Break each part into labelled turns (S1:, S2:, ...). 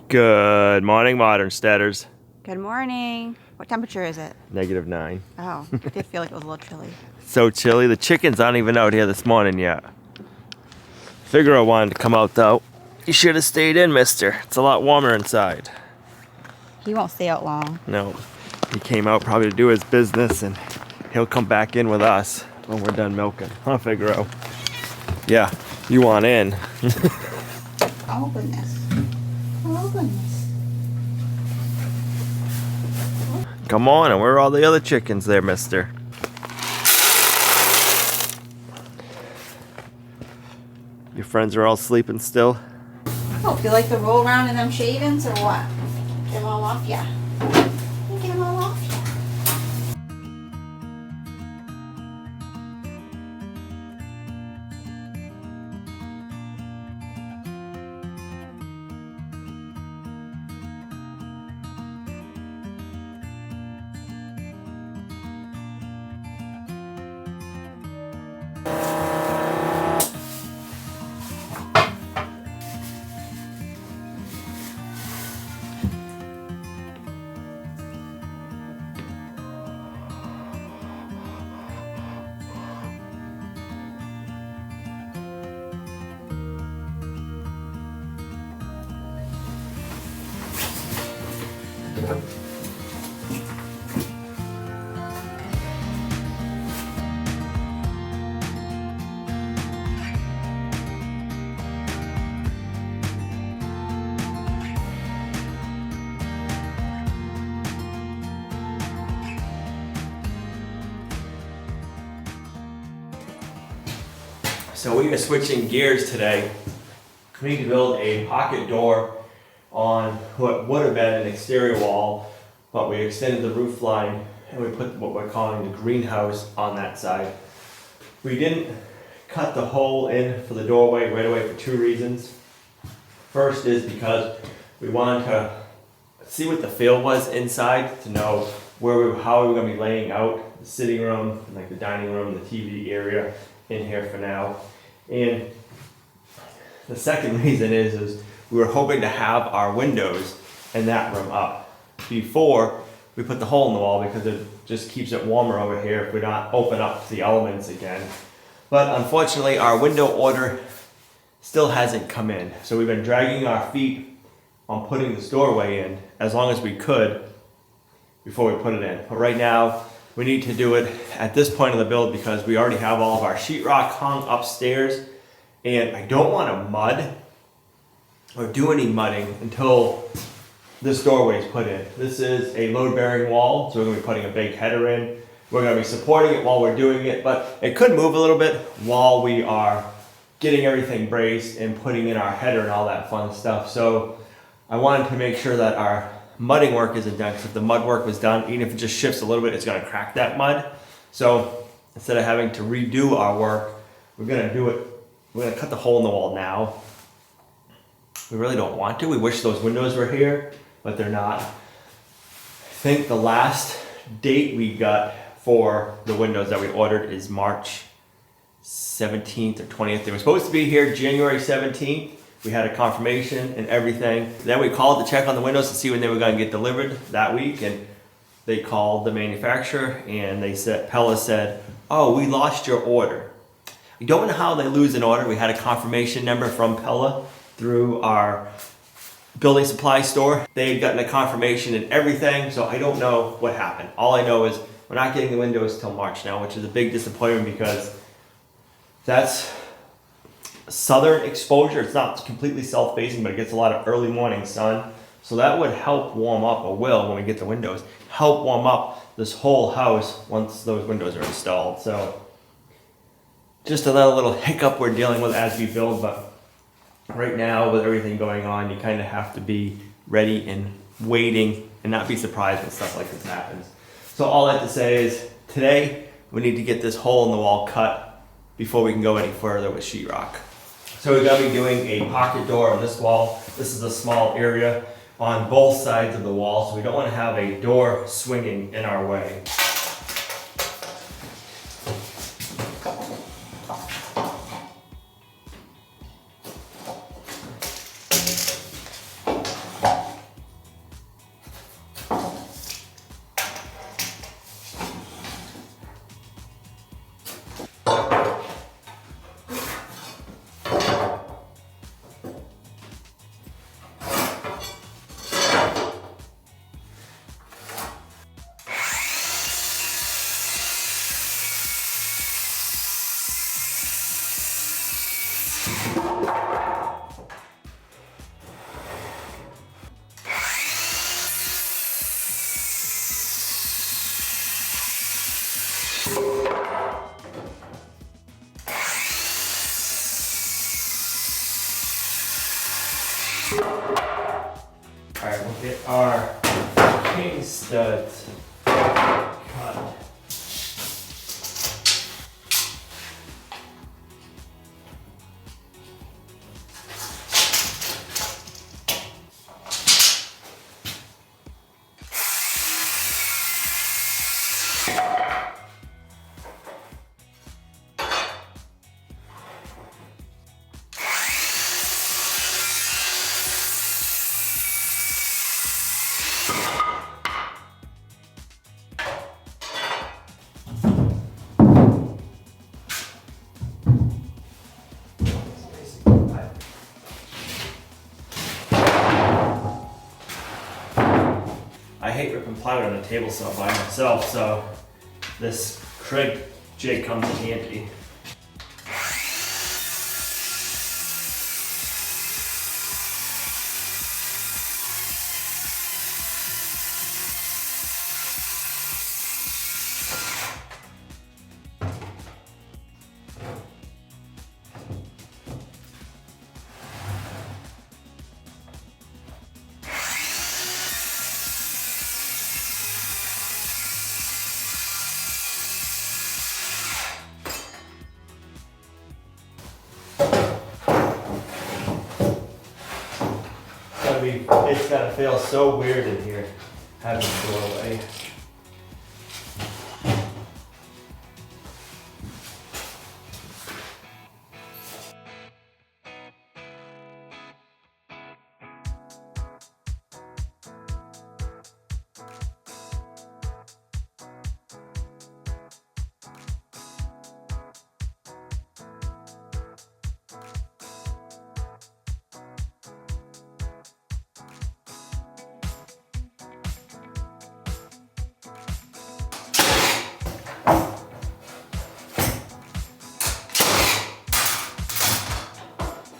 S1: Good morning, Modern Steaders.
S2: Good morning. What temperature is it?
S1: -9.
S2: Oh, I did feel like it was a little chilly.
S1: So chilly. The chickens aren't even out here this morning yet. Figaro wanted to come out though. You should have stayed in, mister. It's a lot warmer inside.
S2: He won't stay out long.
S1: No. He came out probably to do his business and he'll come back in with us when we're done milking. Huh, Figaro? Yeah, you want in.
S2: Oh, goodness. Oh, goodness.
S1: Come on, and where are all the other chickens there, mister? Your friends are all sleeping still?
S2: Oh, do you like to roll around in them shavings or what? Get them all off ya. Get them all off ya.
S1: So we are switching gears today. We need to build a pocket door on what would have been an exterior wall, but we extended the roof line and we put what we're calling the greenhouse on that side. We didn't cut the hole in for the doorway right away for two reasons. First is because we wanted to see what the feel was inside, to know how we were going to be laying out the sitting room, like the dining room, the TV area in here for now. And the second reason is we were hoping to have our windows in that room up before we put the hole in the wall, because it just keeps it warmer over here if we don't open up to the elements again. But unfortunately our window order still hasn't come in. So we've been dragging our feet on putting this doorway in as long as we could before we put it in. But right now we need to do it at this point of the build because we already have all of our sheetrock hung upstairs, and I don't want to mud or do any mudding until this doorway is put in. This is a load-bearing wall, so we're going to be putting a big header in. We're going to be supporting it while we're doing it, but it could move a little bit while we are getting everything braced and putting in our header and all that fun stuff. So I wanted to make sure that our mudding work isn't done, because if the mud work was done, even if it just shifts a little bit, it's going to crack that mud. So instead of having to redo our work, we're going to cut the hole in the wall now. We really don't want to. We wish those windows were here, but they're not. I think the last date we got for the windows that we ordered is March 17th or 20th. They were supposed to be here January 17th. We had a confirmation and everything. Then we called to check on the windows to see when they were going to get delivered that week, and they called the manufacturer and Pella said, "Oh, we lost your order." We don't know how they lose an order. We had a confirmation number from Pella through our building supply store. They had gotten a confirmation and everything, so I don't know what happened. All I know is we're not getting the windows till March now, which is a big disappointment because that's southern exposure. It's not completely south-facing, but it gets a lot of early morning sun. So that would help warm up, or will when we get the windows, help warm up this whole house once those windows are installed. So just another little hiccup we're dealing with as we build, but right now with everything going on, you kind of have to be ready and waiting and not be surprised when stuff like this happens. So all I have to say is today we need to get this hole in the wall cut before we can go any further with sheetrock. So we're going to be doing a pocket door on this wall. This is a small area on both sides of the wall, so we don't want to have a door swinging in our way. Get our king studs cut. I hate ripping plywood on a table saw by myself, so this Craig jig comes in handy. It's gotta feel so weird in here, having a doorway.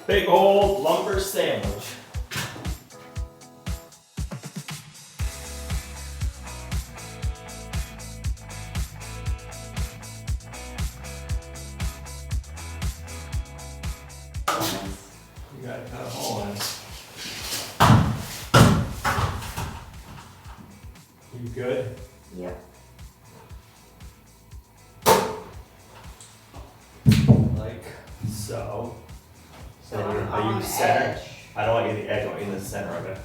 S1: Big old lumber sandwich. You gotta cut a hole in it. You good?
S2: Yep.
S1: Like so.
S2: So
S1: Are
S2: on
S1: you
S2: the
S1: center?
S2: edge.
S1: I don't want you the edge, I want you in the center of it.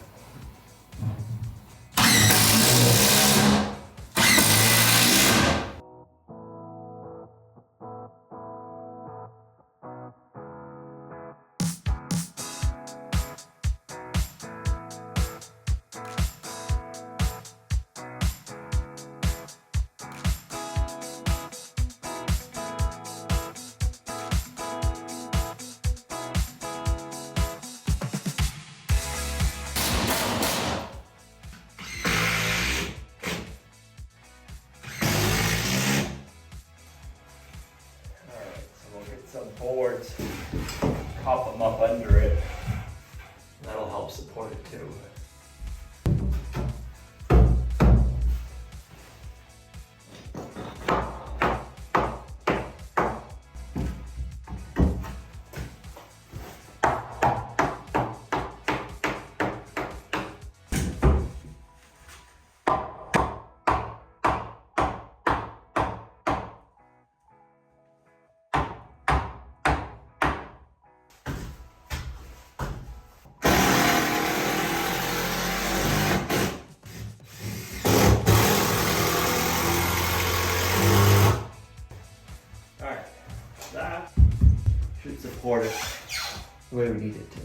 S1: Some boards, prop them up under it. That'll help support it too. That should support it the way we need it to.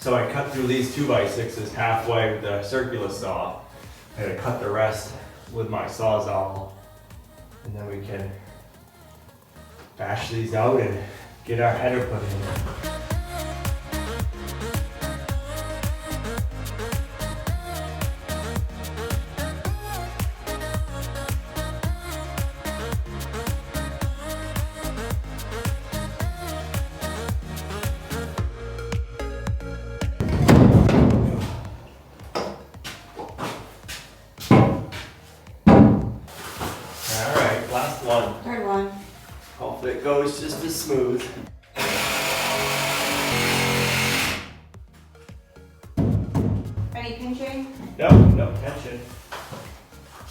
S1: So I cut through these 2x6s halfway with the circular saw. And I cut the rest with my Sawzall. And then we can bash these out and get our header put in. Alright, last one.
S2: Third one.
S1: Hopefully it goes just as smooth.
S2: Any pinching?
S1: No tension.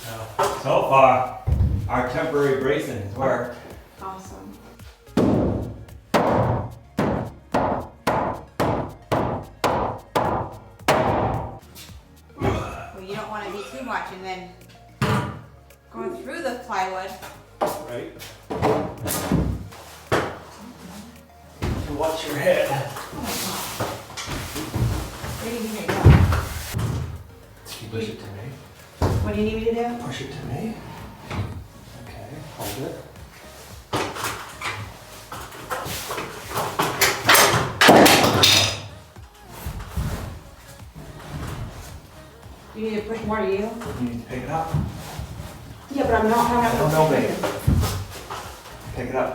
S1: No. So far, our temporary bracing has worked.
S2: Awesome. Well, you don't want to be too much and then going through the plywood.
S1: Right? So watch your head.
S2: Where do you need it to go?
S1: Can you push it to me?
S2: What do you need me to do?
S1: Push it to me. Okay, hold it.
S2: You need to push more to you?
S1: You need to pick it up.
S2: Yeah, but I'm not.
S1: I don't know, babe. Pick it up.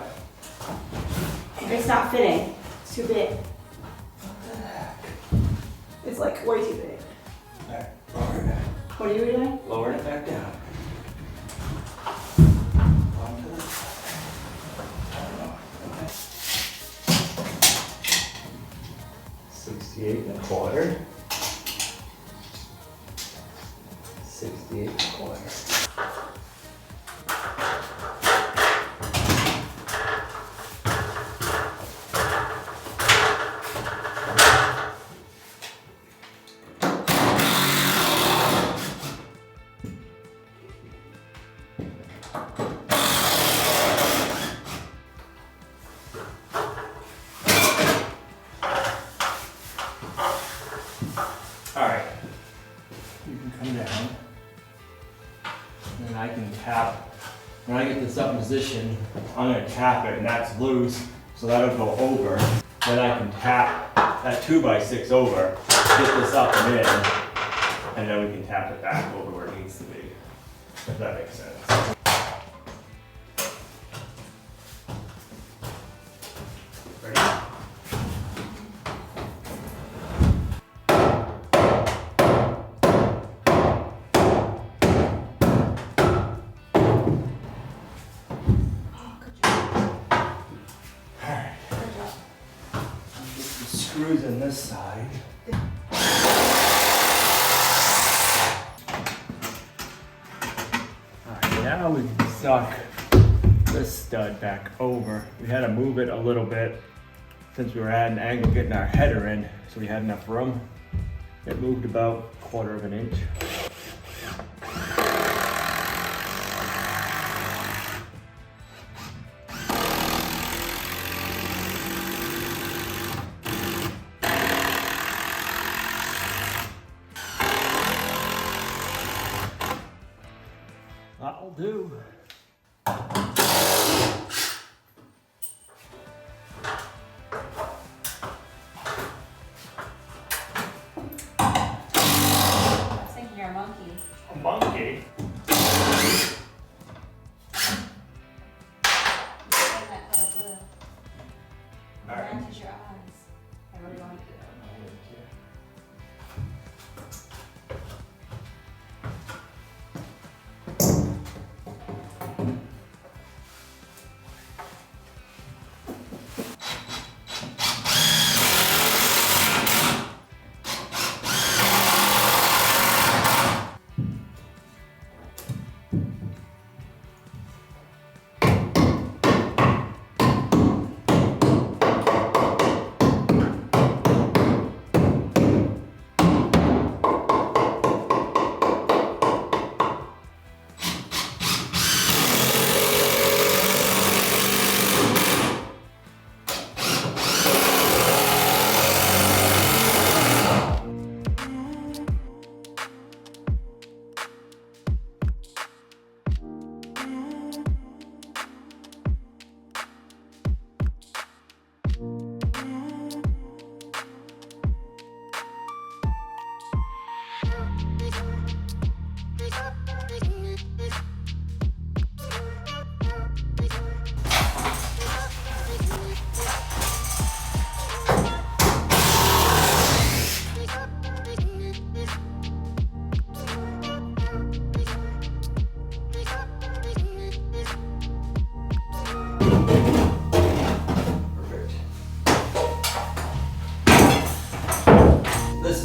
S2: It's not fitting. It's too big.
S1: What the heck?
S2: It's like way too big.
S1: Alright, lower it.
S2: What are you doing?
S1: Lower it back down. Onto the side. Okay. 68 1/4. 68 1/4. Alright, you can come down, and then I can tap, when I get this up in position, I'm going to tap it and that's loose, so that'll go over. Then I can tap that 2x6 over, get this up and in, and then we can tap it back over where it needs to be, if that makes sense. Ready? Screws in this side. Alright, now we can suck this stud back over. We had to move it a little bit since we were at an angle getting our header in, so we had enough room. It moved about 1/4 of an inch. That'll do.
S2: I was thinking you're a monkey.
S1: A monkey?
S2: That color blue.
S1: Alright.
S2: Matches your eyes. I really like it.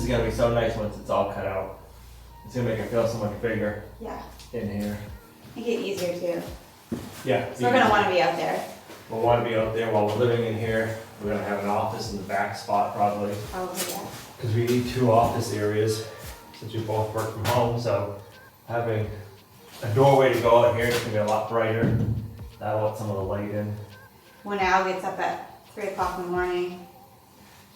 S1: is gonna be so nice once it's all cut out. It's gonna make it feel so much bigger
S2: Yeah.
S1: in here.
S2: Make it easier too.
S1: Yeah.
S2: So we're gonna want to be out there.
S1: We'll want to be out there while we're living in here. We're gonna have an office in the back spot probably.
S2: Probably, yeah.
S1: Because we need 2 office areas since we both work from home, so having a doorway to go out here is gonna be a lot brighter. That'll let some of the light in.
S2: When Al gets up at 3 o'clock in the morning,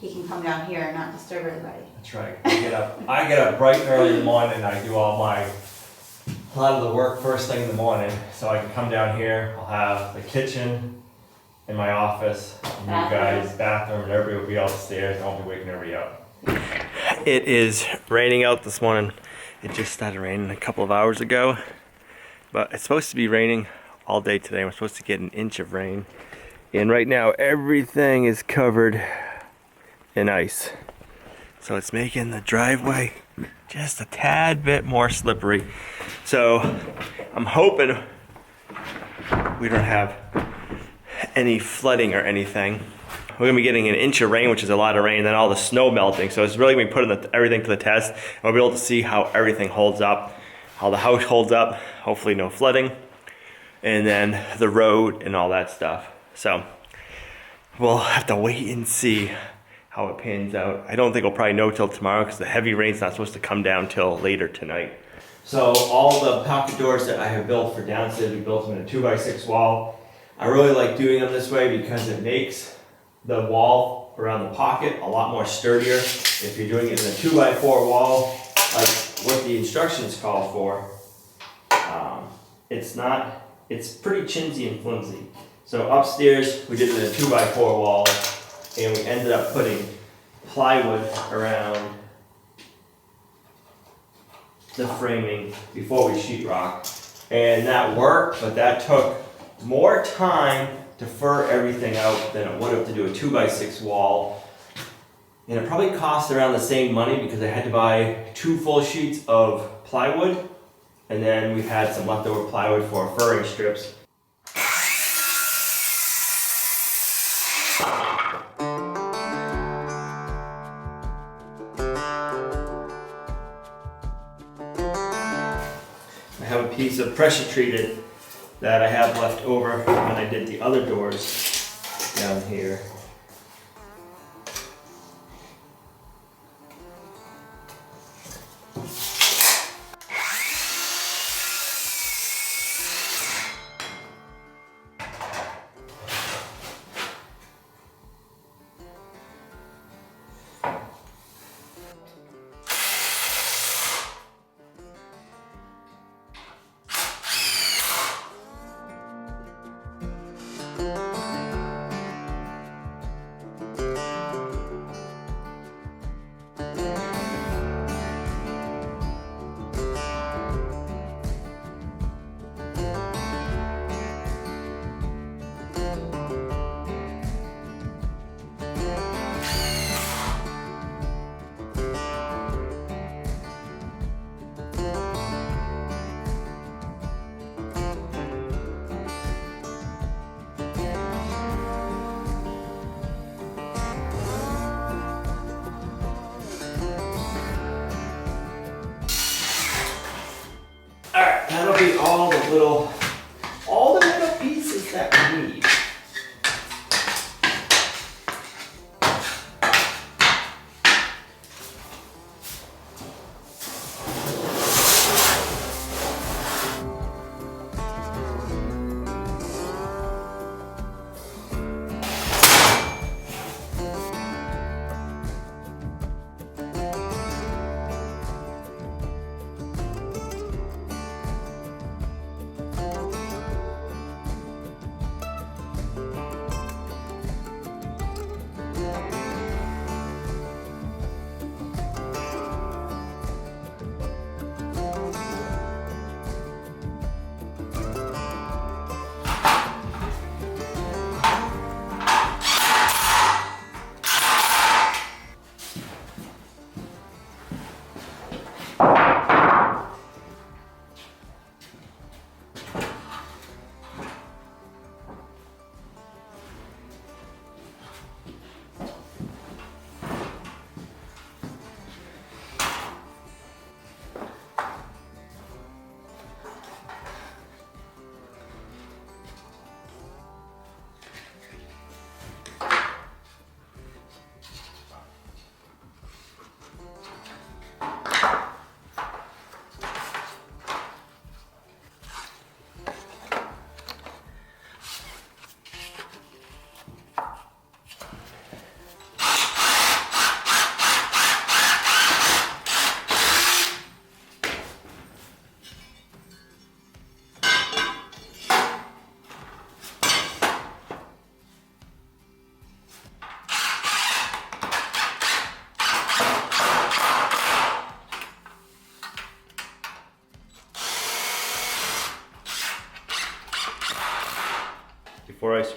S2: he can come down here and not disturb everybody.
S1: That's right. I get up bright and early in the morning and I do a lot of the work first thing in the morning. So I can come down here, I'll have the kitchen in my office, and you guys' bathroom, and everybody will be upstairs. I won't be waking everybody up. It is raining out this morning. It just started raining a couple of hours ago, but it's supposed to be raining all day today. We're supposed to get an inch of rain, and right now everything is covered in ice, so it's making the driveway just a tad bit more slippery. So I'm hoping we don't have any flooding or anything. We're gonna be getting an inch of rain, which is a lot of rain, and then all the snow melting. So it's really gonna be putting everything to the test. And we'll be able to see how everything holds up, how the house holds up, hopefully no flooding, and then the road and all that stuff. So we'll have to wait and see how it pans out. I don't think we'll probably know till tomorrow because the heavy rain's not supposed to come down till later tonight. So all the pocket doors that I have built for downstairs, we built them in a 2x6 wall. I really like doing them this way because it makes the wall around the pocket a lot more sturdier. If you're doing it in a 2x4 wall, like what the instructions call for, it's pretty chintzy and flimsy. So upstairs, we did it in a 2x4 wall, and we ended up putting plywood around the framing before we sheetrock. And that worked, but that took more time to fur everything out than it would have to do a 2x6 wall. And it probably cost around the same money because I had to buy 2 full sheets of plywood, and then we had some leftover plywood for furring strips. I have a piece of pressure treated that I have left over when I did the other doors down here. Alright, that'll be all the little pieces that we need.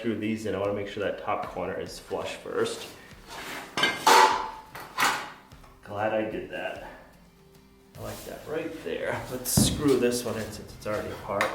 S1: screw these in, I want to make sure that top corner is flush first. Glad I did that. I like that right there. Let's screw this one in since it's already apart.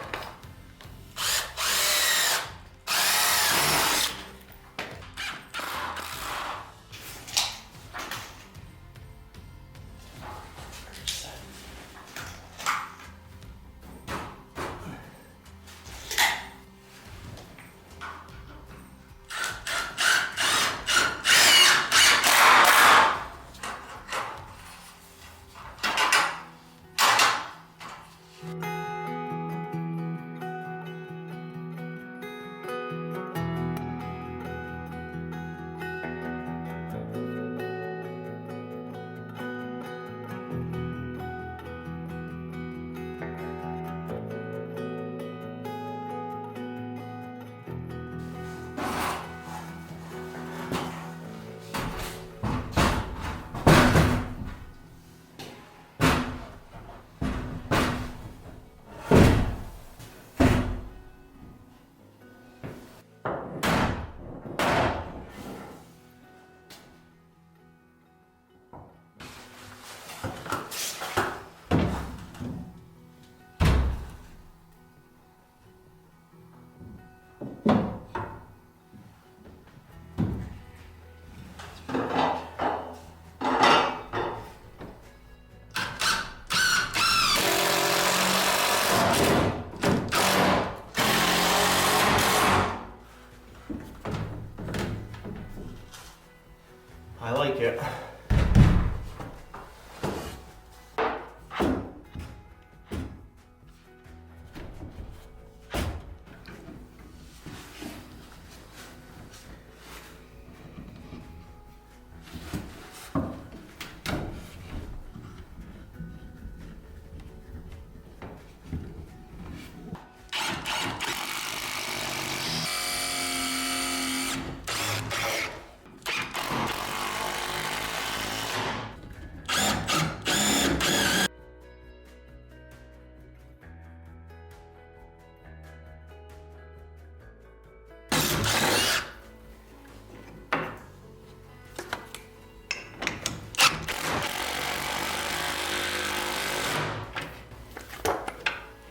S1: I like it.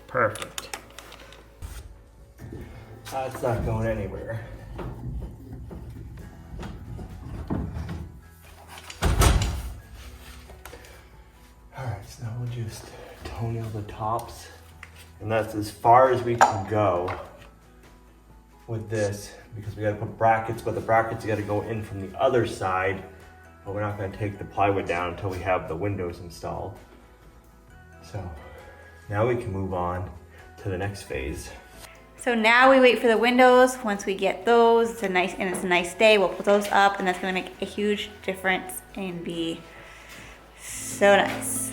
S1: Perfect. That's not going anywhere. Alright, so now we'll just toenail the tops. And that's as far as we can go with this, because we gotta put brackets, but the brackets gotta go in from the other side. But we're not gonna take the plywood down until we have the windows installed. So now we can move on to the next phase.
S2: So now we wait for the windows. Once we get those, it's a nice day, we'll put those up, and that's gonna make a huge difference and be so nice.